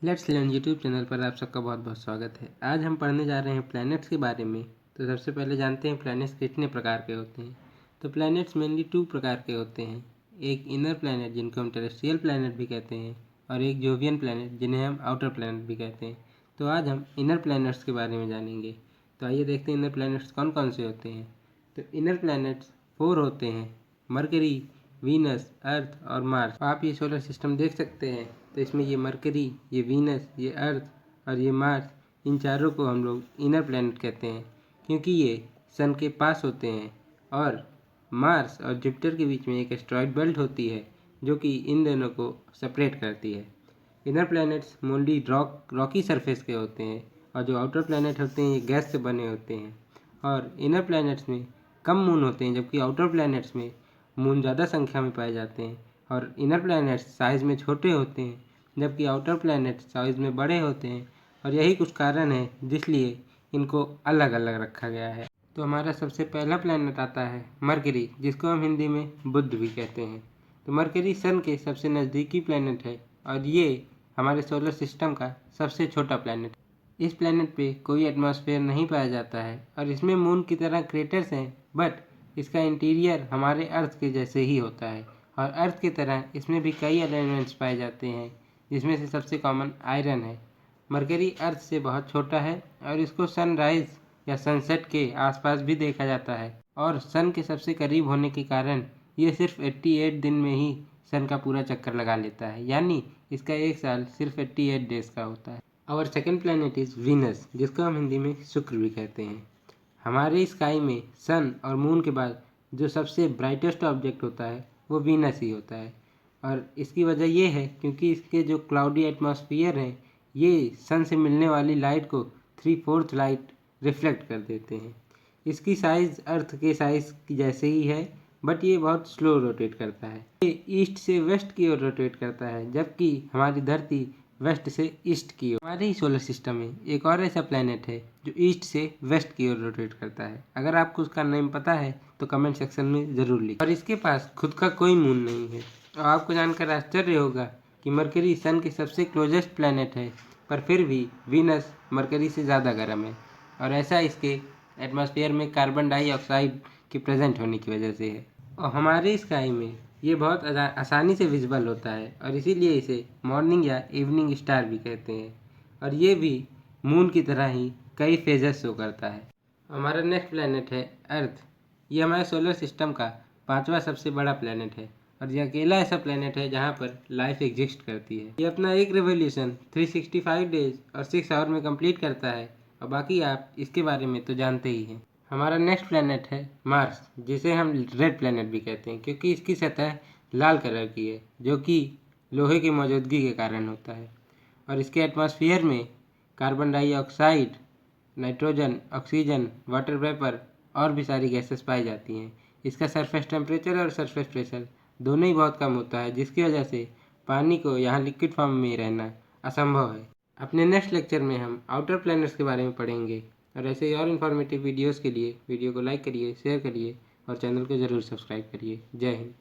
Let's learn YouTube channel पर आप सबका बहुत बहुत स्वागत है। आज हम पढ़ने जा रहे हैं प्लैनेट्स के बारे में। तो सबसे पहले जानते हैं प्लैनेट्स कितने प्रकार के होते हैं। तो प्लैनेट्स मेनली 2 प्रकार के होते हैं। एक इनर प्लैनेट जिनको हम टेरेस्ट्रियल प्लैनेट भी कहते हैं, और एक जोवियन प्लैनेट जिन्हें हम आउटर प्लैनेट भी कहते हैं। तो आज हम इनर प्लैनेट्स के बारे में जानेंगे। तो आइए देखते हैं इनर प्लैनेट्स कौन कौन से होते हैं। तो इनर प्लैनेट्स 4 होते हैं: मरकरी, वीनस, अर्थ और मार्स। आप ये सोलर सिस्टम देख सकते हैं। तो इसमें ये मरकरी, ये वीनस, ये अर्थ और ये मार्स, इन चारों को हम लोग इनर प्लैनेट कहते हैं, क्योंकि ये सन के पास होते हैं। और मार्स और जुपिटर के बीच में एक एस्टेरॉयड बेल्ट होती है जो कि इन दोनों को सेपरेट करती है। Inner planets mostly Rocky surface के होते हैं, और जो आउटर प्लैनेट होते हैं ये गैस से बने होते हैं। और इनर प्लैनेट्स में कम मून होते हैं, जबकि आउटर प्लैनेट्स में मून ज़्यादा संख्या में पाए जाते हैं। और इनर प्लैनेट्स साइज़ में छोटे होते हैं, जबकि आउटर प्लैनेट्स साइज़ में बड़े होते हैं। और यही कुछ कारण है जिसलिए इनको अलग अलग रखा गया है। तो हमारा सबसे पहला प्लैनेट आता है मरकरी, जिसको हम हिंदी में बुध भी कहते हैं। तो मरकरी सन के सबसे नज़दीकी प्लैनेट है, और ये हमारे सोलर सिस्टम का सबसे छोटा प्लैनेट। इस प्लैनेट पे कोई एटमॉस्फेयर नहीं पाया जाता है, और इसमें मून की तरह क्रेटर्स हैं, बट इसका इंटीरियर हमारे अर्थ के जैसे ही होता है। और अर्थ की तरह इसमें भी कई एलिमेंट्स पाए जाते हैं, जिसमें से सबसे कॉमन आयरन है। मरकरी अर्थ से बहुत छोटा है, और इसको सनराइज या सनसेट के आसपास भी देखा जाता है। और सन के सबसे करीब होने के कारण ये सिर्फ 88 दिन में ही सन का पूरा चक्कर लगा लेता है, यानी इसका एक साल सिर्फ 88 डेज का होता है। और सेकेंड प्लैनेट इज़ वीनस, जिसको हम हिंदी में शुक्र भी कहते हैं। हमारे स्काई में सन और मून के बाद जो सबसे ब्राइटेस्ट ऑब्जेक्ट होता है वो वीनस ही होता है। और इसकी वजह ये है क्योंकि इसके जो क्लाउडी एटमॉस्फेयर है ये सन से मिलने वाली लाइट को 3/4 लाइट रिफ्लेक्ट कर देते हैं। इसकी साइज़ अर्थ के साइज़ की जैसे ही है, बट ये बहुत स्लो रोटेट करता है। ये ईस्ट से वेस्ट की ओर रोटेट करता है, जबकि हमारी धरती वेस्ट से ईस्ट की ओर। हमारे ही सोलर सिस्टम में एक और ऐसा प्लैनेट है जो ईस्ट से वेस्ट की ओर रोटेट करता है। अगर आपको उसका नेम पता है तो कमेंट सेक्शन में ज़रूर लिखें। और इसके पास खुद का कोई मून नहीं है। और आपको जानकर आश्चर्य होगा कि मरकरी सन के सबसे क्लोजेस्ट प्लैनेट है, पर फिर भी वीनस मरकरी से ज़्यादा गर्म है। और ऐसा इसके एटमॉस्फेयर में कार्बन डाइऑक्साइड के प्रेजेंट होने की वजह से है। और हमारे स्काई में ये बहुत आसानी से विजिबल होता है, और इसीलिए इसे मॉर्निंग या इवनिंग स्टार भी कहते हैं। और ये भी मून की तरह ही कई फेजेस शो करता है। हमारा नेक्स्ट प्लैनेट है अर्थ। ये हमारे सोलर सिस्टम का 5वां सबसे बड़ा प्लैनेट है, और ये अकेला ऐसा प्लैनेट है जहाँ पर लाइफ एग्जिस्ट करती है। ये अपना एक रिवोल्यूशन 365 डेज और 6 आवर में कंप्लीट करता है, और बाकी आप इसके बारे में तो जानते ही हैं। हमारा नेक्स्ट प्लैनेट है मार्स, जिसे हम रेड प्लैनेट भी कहते हैं, क्योंकि इसकी सतह लाल कलर की है, जो कि लोहे की मौजूदगी के कारण होता है। और इसके एटमॉस्फेयर में carbon dioxide, nitrogen, oxygen, water vapour और भी सारी गैसेस पाई जाती हैं। इसका सरफेस टेम्परेचर और सरफेस प्रेशर दोनों ही बहुत कम होता है, जिसकी वजह से पानी को यहाँ लिक्विड फॉर्म में रहना असंभव है। अपने नेक्स्ट लेक्चर में हम आउटर प्लैनेट्स के बारे में पढ़ेंगे। और ऐसे ही और इन्फॉर्मेटिव वीडियोस के लिए वीडियो को लाइक करिए, शेयर करिए और चैनल को ज़रूर सब्सक्राइब करिए। जय हिंद।